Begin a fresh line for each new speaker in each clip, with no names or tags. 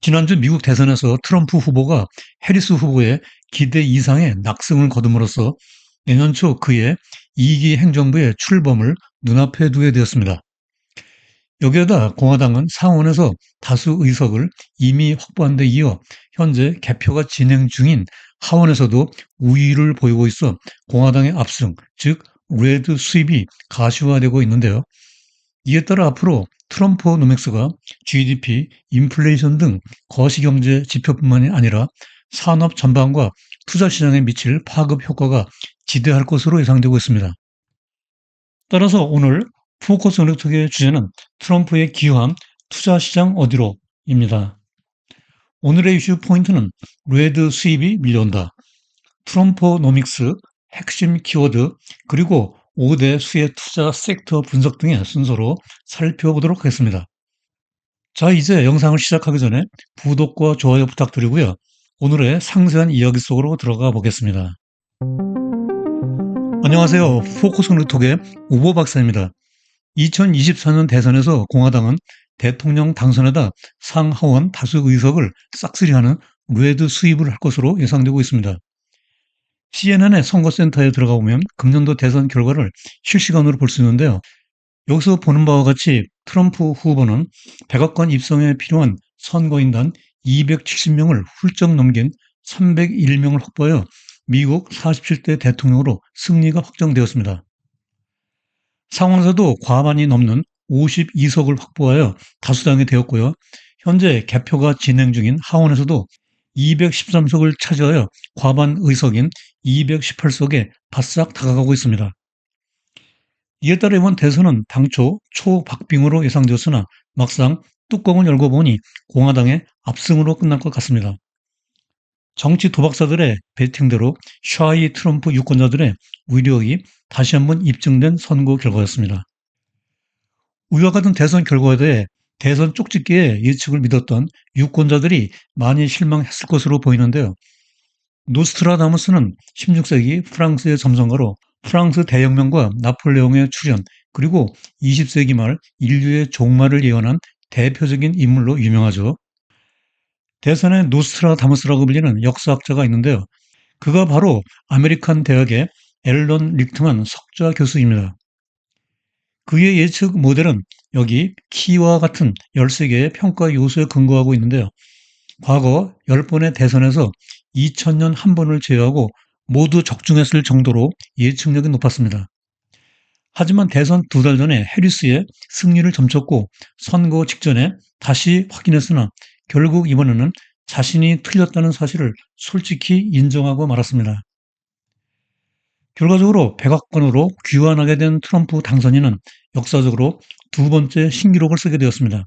지난주 미국 대선에서 트럼프 후보가 해리스 후보의 기대 이상의 낙승을 거둠으로써 내년 초 그의 2기 행정부의 출범을 눈앞에 두게 되었습니다. 여기에다 공화당은 상원에서 다수 의석을 이미 확보한 데 이어 현재 개표가 진행 중인 하원에서도 우위를 보이고 있어 공화당의 압승, 즉 레드 스윕이 가시화되고 있는데요. 이에 따라 앞으로 트럼프노믹스가 GDP, 인플레이션 등 거시경제 지표뿐만이 아니라 산업 전반과 투자 시장에 미칠 파급 효과가 지대할 것으로 예상되고 있습니다. 따라서 오늘 포커스 논리톡의 주제는 트럼프의 기여한 투자 시장 어디로입니다. 오늘의 이슈 포인트는 레드 수입이 밀려온다, 트럼프노믹스 핵심 키워드, 그리고 5대 수혜 투자 섹터 분석 등의 순서로 살펴보도록 하겠습니다. 자, 이제 영상을 시작하기 전에 구독과 좋아요 부탁드리고요. 오늘의 상세한 이야기 속으로 들어가 보겠습니다. 안녕하세요. 포커스 논리톡의 우보 박사입니다. 2024년 대선에서 공화당은 대통령 당선에다 상하원 다수 의석을 싹쓸이하는 레드 수입을 할 것으로 예상되고 있습니다. CNN의 선거센터에 들어가 보면 금년도 대선 결과를 실시간으로 볼 수 있는데요. 여기서 보는 바와 같이 트럼프 후보는 백악관 입성에 필요한 선거인단 270명을 훌쩍 넘긴 301명을 확보하여 미국 47대 대통령으로 승리가 확정되었습니다. 상원에서도 과반이 넘는 52석을 확보하여 다수당이 되었고요. 현재 개표가 진행 중인 하원에서도 213석을 차지하여 과반 의석인 218석에 바싹 다가가고 있습니다. 이에 따라 이번 대선은 당초 초박빙으로 예상되었으나 막상 뚜껑을 열고 보니 공화당의 압승으로 끝날 것 같습니다. 정치 도박사들의 베팅대로 샤이 트럼프 유권자들의 위력이 다시 한번 입증된 선거 결과였습니다. 이와 같은 대선 결과에 대해 대선 쪽집게의 예측을 믿었던 유권자들이 많이 실망했을 것으로 보이는데요. 노스트라다무스는 16세기 프랑스의 점성가로 프랑스 대혁명과 나폴레옹의 출현, 그리고 20세기 말 인류의 종말을 예언한 대표적인 인물로 유명하죠. 대선의 노스트라다무스라고 불리는 역사학자가 있는데요. 그가 바로 아메리칸 대학의 앨런 리트만 석좌 교수입니다. 그의 예측 모델은 여기 키와 같은 13개의 평가 요소에 근거하고 있는데요. 과거 10번의 대선에서 2000년 한 번을 제외하고 모두 적중했을 정도로 예측력이 높았습니다. 하지만 대선 2달 전에 해리스의 승리를 점쳤고 선거 직전에 다시 확인했으나 결국 이번에는 자신이 틀렸다는 사실을 솔직히 인정하고 말았습니다. 결과적으로 백악관으로 귀환하게 된 트럼프 당선인은 역사적으로 두 번째 신기록을 쓰게 되었습니다.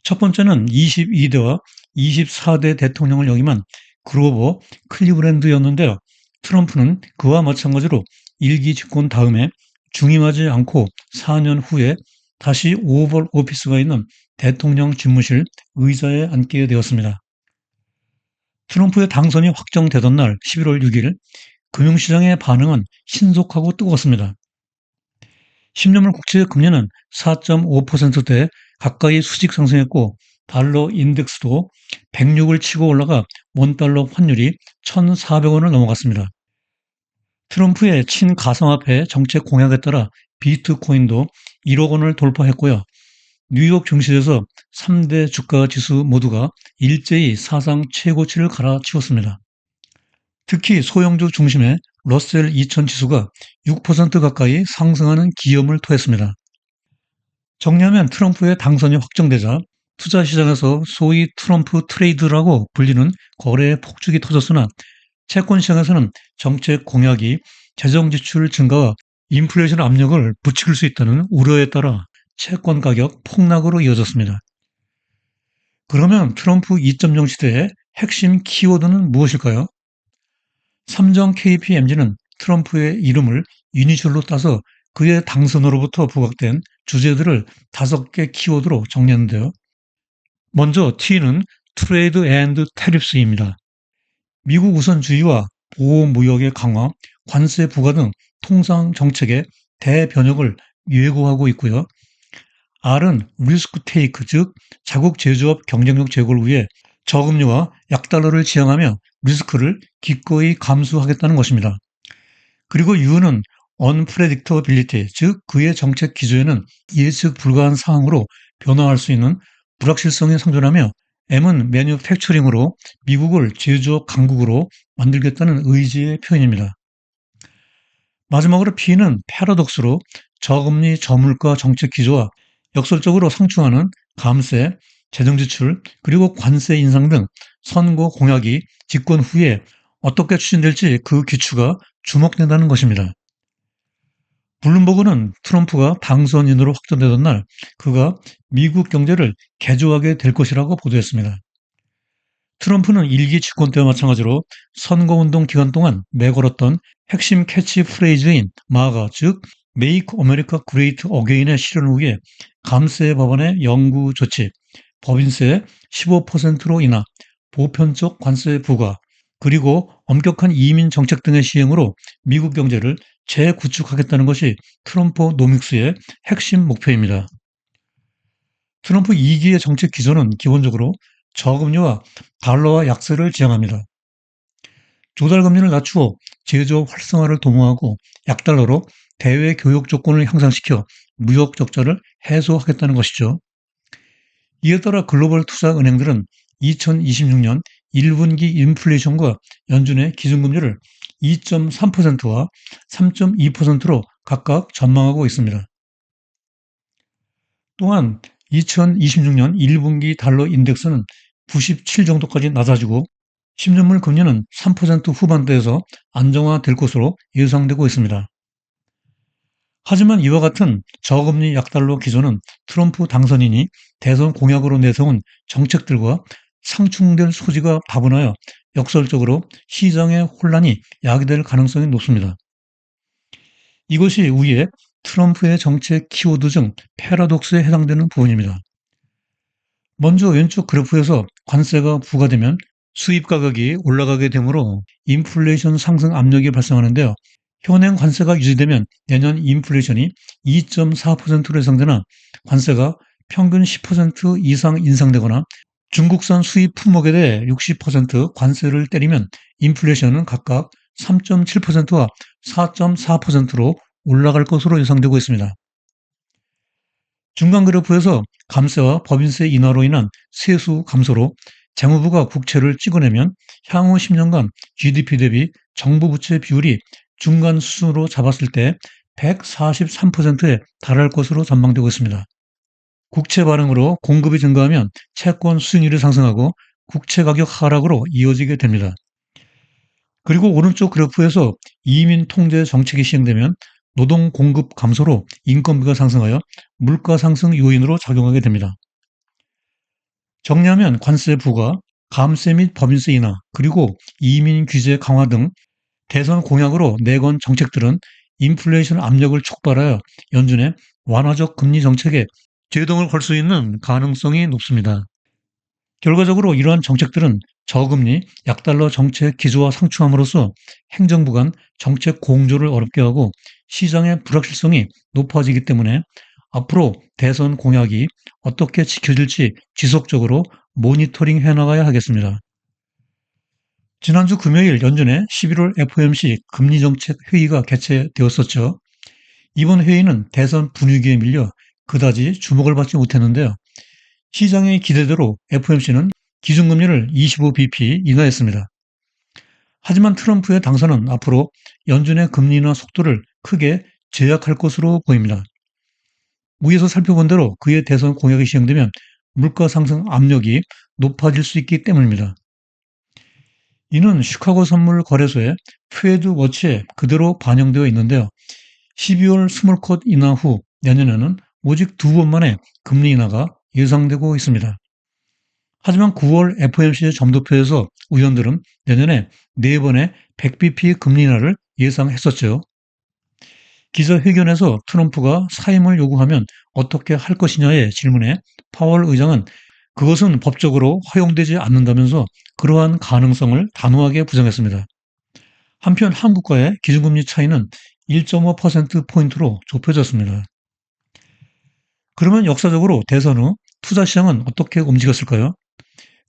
첫 번째는 22대와 24대 대통령을 역임한 그로버 클리브랜드였는데요. 트럼프는 그와 마찬가지로 일기 집권 다음에 중임하지 않고 4년 후에 다시 오벌 오피스가 있는 대통령 집무실 의자에 앉게 되었습니다. 트럼프의 당선이 확정되던 날 11월 6일 금융시장의 반응은 신속하고 뜨거웠습니다. 10년물 국채 금리는 4.5%대 가까이 수직 상승했고 달러 인덱스도 106을 치고 올라가 원달러 환율이 1,400원을 넘어갔습니다. 트럼프의 친가상화폐 정책 공약에 따라 비트코인도 1억 원을 돌파했고요. 뉴욕 증시에서 3대 주가 지수 모두가 일제히 사상 최고치를 갈아치웠습니다. 특히 소형주 중심의 러셀 2000 지수가 6% 가까이 상승하는 기염을 토했습니다. 정리하면 트럼프의 당선이 확정되자 투자 시장에서 소위 트럼프 트레이드라고 불리는 거래의 폭죽이 터졌으나 채권 시장에서는 정책 공약이 재정 지출 증가와 인플레이션 압력을 부추길 수 있다는 우려에 따라 채권 가격 폭락으로 이어졌습니다. 그러면 트럼프 2.0 시대의 핵심 키워드는 무엇일까요? 삼성 KPMG는 트럼프의 이름을 이니셜로 따서 그의 당선으로부터 부각된 주제들을 5개 키워드로 정리했는데요. 먼저 T는 트레이드 앤드 테리프스입니다. 미국 우선주의와 보호무역의 강화, 관세 부과 등 통상 정책의 대변혁을 예고하고 있고요. R은 리스크 테이크, 즉 자국 제조업 경쟁력 제고를 위해 저금리와 약달러를 지향하며 리스크를 기꺼이 감수하겠다는 것입니다. 그리고 U는 unpredictability, 즉 그의 정책 기조에는 예측 불가한 상황으로 변화할 수 있는 불확실성이 상존하며, M은 매뉴팩처링으로 미국을 제조업 강국으로 만들겠다는 의지의 표현입니다. 마지막으로 P는 패러독스로 저금리 저물가 정책 기조와 역설적으로 상충하는 감세, 재정지출, 그리고 관세 인상 등 선거 공약이 집권 후에 어떻게 추진될지 그 기추가 주목된다는 것입니다. 블룸버그는 트럼프가 당선인으로 확정되던 날 그가 미국 경제를 개조하게 될 것이라고 보도했습니다. 트럼프는 일기 집권 때와 마찬가지로 선거운동 기간 동안 내걸었던 핵심 캐치프레이즈인 마가, 즉 Make America Great Again의 실현을 위해 감세 법안의 영구 조치, 법인세 15%로 인하, 보편적 관세 부과, 그리고 엄격한 이민 정책 등의 시행으로 미국 경제를 재구축하겠다는 것이 트럼프 노믹스의 핵심 목표입니다. 트럼프 2기의 정책 기조는 기본적으로 저금리와 달러와 약세를 지향합니다. 조달금리를 낮추어 제조업 활성화를 도모하고 약달러로 대외 교역 조건을 향상시켜 무역 적자를 해소하겠다는 것이죠. 이에 따라 글로벌 투자 은행들은 2026년 1분기 인플레이션과 연준의 기준금리를 2.3%와 3.2%로 각각 전망하고 있습니다. 또한 2026년 1분기 달러 인덱스는 97 정도까지 낮아지고 10년물 금리는 3% 후반대에서 안정화될 것으로 예상되고 있습니다. 하지만 이와 같은 저금리 약달러 기조는 트럼프 당선인이 대선 공약으로 내세운 정책들과 상충될 소지가 다분하여 역설적으로 시장의 혼란이 야기될 가능성이 높습니다. 이것이 위에 트럼프의 정책 키워드 중 패러독스에 해당되는 부분입니다. 먼저 왼쪽 그래프에서 관세가 부과되면 수입 가격이 올라가게 되므로 인플레이션 상승 압력이 발생하는데요. 현행 관세가 유지되면 내년 인플레이션이 2.4%로 예상되나 관세가 평균 10% 이상 인상되거나 중국산 수입 품목에 대해 60% 관세를 때리면 인플레이션은 각각 3.7%와 4.4%로 올라갈 것으로 예상되고 있습니다. 중간 그래프에서 감세와 법인세 인하로 인한 세수 감소로 재무부가 국채를 찍어내면 향후 10년간 GDP 대비 정부 부채 비율이 중간 수준으로 잡았을 때 143%에 달할 것으로 전망되고 있습니다. 국채 발행으로 공급이 증가하면 채권 수익률이 상승하고 국채 가격 하락으로 이어지게 됩니다. 그리고 오른쪽 그래프에서 이민 통제 정책이 시행되면 노동 공급 감소로 인건비가 상승하여 물가 상승 요인으로 작용하게 됩니다. 정리하면 관세 부과, 감세 및 법인세 인하, 그리고 이민 규제 강화 등 대선 공약으로 내건 정책들은 인플레이션 압력을 촉발하여 연준의 완화적 금리 정책에 제동을 걸 수 있는 가능성이 높습니다. 결과적으로 이러한 정책들은 저금리, 약달러 정책 기조와 상충함으로써 행정부 간 정책 공조를 어렵게 하고 시장의 불확실성이 높아지기 때문에 앞으로 대선 공약이 어떻게 지켜질지 지속적으로 모니터링 해나가야 하겠습니다. 지난주 금요일 연준의 11월 FOMC 금리정책 회의가 개최되었었죠. 이번 회의는 대선 분위기에 밀려 그다지 주목을 받지 못했는데요. 시장의 기대대로 FOMC는 기준금리를 25bp 인하했습니다. 하지만 트럼프의 당선은 앞으로 연준의 금리 인하 속도를 크게 제약할 것으로 보입니다. 위에서 살펴본 대로 그의 대선 공약이 시행되면 물가 상승 압력이 높아질 수 있기 때문입니다. 이는 시카고 선물 거래소의 페드 워치에 그대로 반영되어 있는데요. 12월 스몰컷 인하 후 내년에는 오직 2번 만에 금리 인하가 예상되고 있습니다. 하지만 9월 FOMC 점도표에서 의원들은 내년에 4번의 100bp 금리 인하를 예상했었죠. 기자회견에서 트럼프가 사임을 요구하면 어떻게 할 것이냐의 질문에 파월 의장은 그것은 법적으로 허용되지 않는다면서 그러한 가능성을 단호하게 부정했습니다. 한편 한국과의 기준금리 차이는 1.5%포인트로 좁혀졌습니다. 그러면 역사적으로 대선 후 투자 시장은 어떻게 움직였을까요?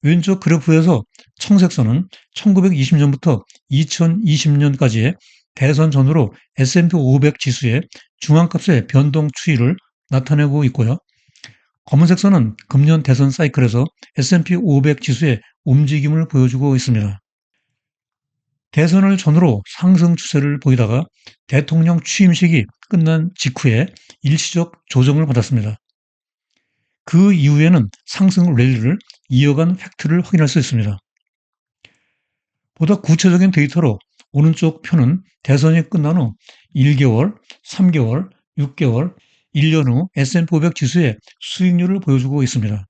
왼쪽 그래프에서 청색선은 1920년부터 2020년까지의 대선 전후로 S&P 500 지수의 중앙값의 변동 추이를 나타내고 있고요. 검은색 선은 금년 대선 사이클에서 S&P 500 지수의 움직임을 보여주고 있습니다. 대선을 전후로 상승 추세를 보이다가 대통령 취임식이 끝난 직후에 일시적 조정을 받았습니다. 그 이후에는 상승 랠리를 이어간 팩트를 확인할 수 있습니다. 보다 구체적인 데이터로 오른쪽 표는 대선이 끝난 후 1개월, 3개월, 6개월, 1년 후 S&P 500 지수의 수익률을 보여주고 있습니다.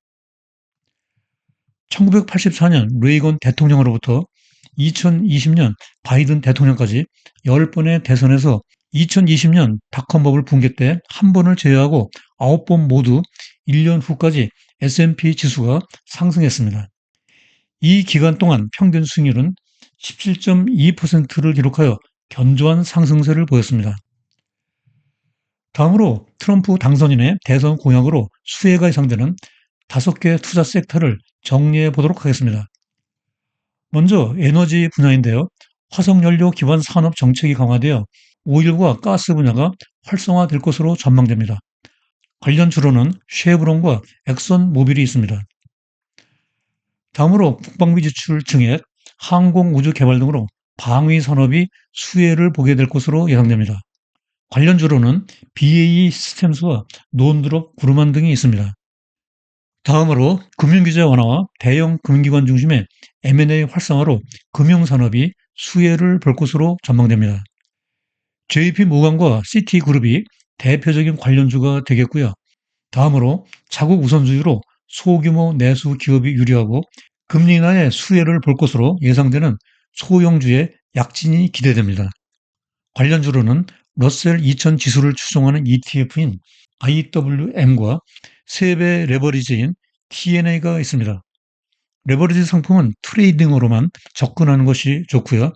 1984년 레이건 대통령으로부터 2020년 바이든 대통령까지 10번의 대선에서 2020년 닷컴 버블 붕괴 때 한 번을 제외하고 9번 모두 1년 후까지 S&P 지수가 상승했습니다. 이 기간 동안 평균 수익률은 17.2%를 기록하여 견조한 상승세를 보였습니다. 다음으로 트럼프 당선인의 대선 공약으로 수혜가 예상되는 5개 투자 섹터를 정리해 보도록 하겠습니다. 먼저 에너지 분야인데요. 화석연료 기반 산업 정책이 강화되어 오일과 가스 분야가 활성화될 것으로 전망됩니다. 관련 주로는 쉐브론과 엑선 모빌이 있습니다. 다음으로 국방비 지출 증액, 항공 우주 개발 등으로 방위 산업이 수혜를 보게 될 것으로 예상됩니다. 관련 주로는 BAE 시스템스와 논드롭 그루만 등이 있습니다. 다음으로 금융규제 완화와 대형 금융기관 중심의 M&A 활성화로 금융산업이 수혜를 볼 것으로 전망됩니다. JP모간과 시티그룹이 대표적인 관련주가 되겠고요. 다음으로 자국 우선주의로 소규모 내수 기업이 유리하고 금리 인하의 수혜를 볼 것으로 예상되는 소형주의 약진이 기대됩니다. 관련주로는 러셀 2000 지수를 추종하는 ETF인 IWM과 3배 레버리지인 TNA가 있습니다. 레버리지 상품은 트레이딩으로만 접근하는 것이 좋고요.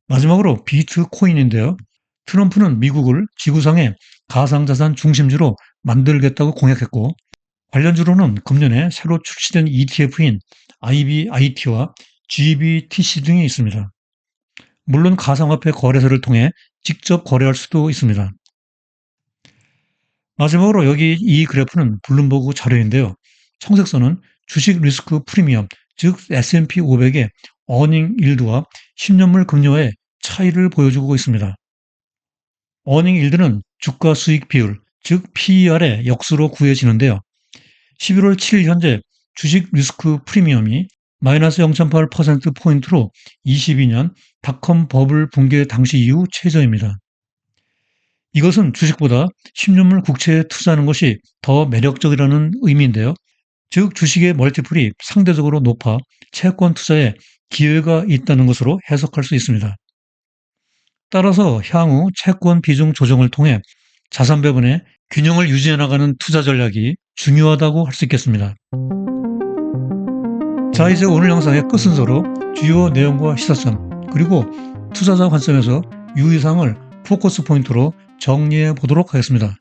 마지막으로 비트코인인데요. 트럼프는 미국을 지구상의 가상자산 중심지로 만들겠다고 공약했고 관련주로는 금년에 새로 출시된 ETF인 IBIT와 GBTC 등이 있습니다. 물론 가상화폐 거래소를 통해 직접 거래할 수도 있습니다. 마지막으로 여기 이 그래프는 블룸버그 자료인데요. 청색선은 주식 리스크 프리미엄, 즉 S&P 500의 어닝 일드와 10년물 금리와의 차이를 보여주고 있습니다. 어닝 일드는 주가 수익 비율, 즉 PER의 역수로 구해지는데요. 11월 7일 현재 주식 리스크 프리미엄이 마이너스 0.8%포인트로 22년 닷컴 버블 붕괴 당시 이후 최저입니다. 이것은 주식보다 10년물 국채에 투자하는 것이 더 매력적이라는 의미인데요. 즉 주식의 멀티플이 상대적으로 높아 채권 투자에 기회가 있다는 것으로 해석할 수 있습니다. 따라서 향후 채권 비중 조정을 통해 자산 배분의 균형을 유지해 나가는 투자 전략이 중요하다고 할 수 있겠습니다. 자, 이제 오늘 영상의 끝 순서로 주요 내용과 시사점 그리고 투자자 관점에서 유의사항을 포커스 포인트로 정리해 보도록 하겠습니다.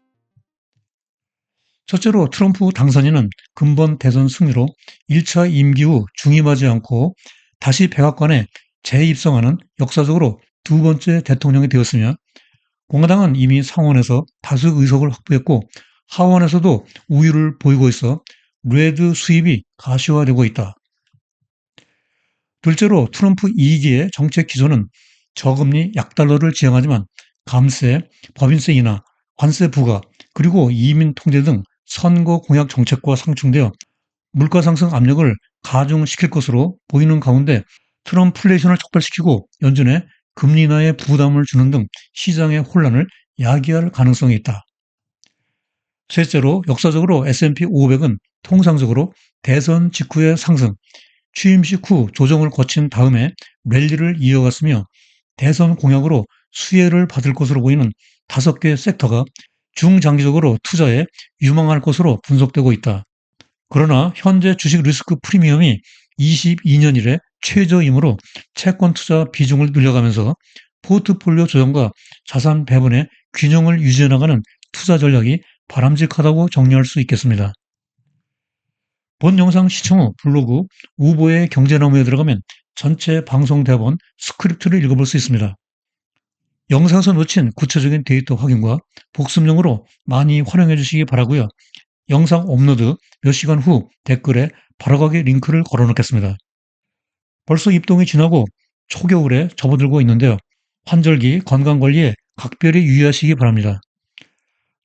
첫째로 트럼프 당선인은 근본 대선 승리로 1차 임기 후 중임하지 않고 다시 백악관에 재입성하는 역사적으로 두 번째 대통령이 되었으며 공화당은 이미 상원에서 다수 의석을 확보했고 하원에서도 우위를 보이고 있어 레드 수입이 가시화되고 있다. 둘째로 트럼프 2기의 정책 기조는 저금리 약달러를 지향하지만 감세, 법인세 인하, 관세 부과, 그리고 이민 통제 등 선거 공약 정책과 상충되어 물가 상승 압력을 가중시킬 것으로 보이는 가운데 트럼플레이션을 촉발시키고 연준에 금리 인하에 부담을 주는 등 시장의 혼란을 야기할 가능성이 있다. 셋째로 역사적으로 S&P 500은 통상적으로 대선 직후의 상승, 취임식 후 조정을 거친 다음에 랠리를 이어갔으며 대선 공약으로 수혜를 받을 것으로 보이는 5개 섹터가 중장기적으로 투자에 유망할 것으로 분석되고 있다. 그러나 현재 주식 리스크 프리미엄이 22년 이래 최저이므로 채권 투자 비중을 늘려가면서 포트폴리오 조정과 자산 배분의 균형을 유지해 나가는 투자 전략이 바람직하다고 정리할 수 있겠습니다. 본 영상 시청 후 블로그 우보의 경제나무에 들어가면 전체 방송 대본 스크립트를 읽어볼 수 있습니다. 영상에서 놓친 구체적인 데이터 확인과 복습용으로 많이 활용해 주시기 바라고요. 영상 업로드 몇 시간 후 댓글에 바로가기 링크를 걸어 놓겠습니다. 벌써 입동이 지나고 초겨울에 접어들고 있는데요. 환절기 건강관리에 각별히 유의하시기 바랍니다.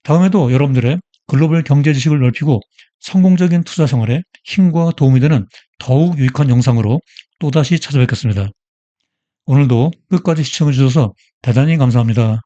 다음에도 여러분들의 글로벌 경제 지식을 넓히고 성공적인 투자 생활에 힘과 도움이 되는 더욱 유익한 영상으로 또다시 찾아뵙겠습니다. 오늘도 끝까지 시청해 주셔서 대단히 감사합니다.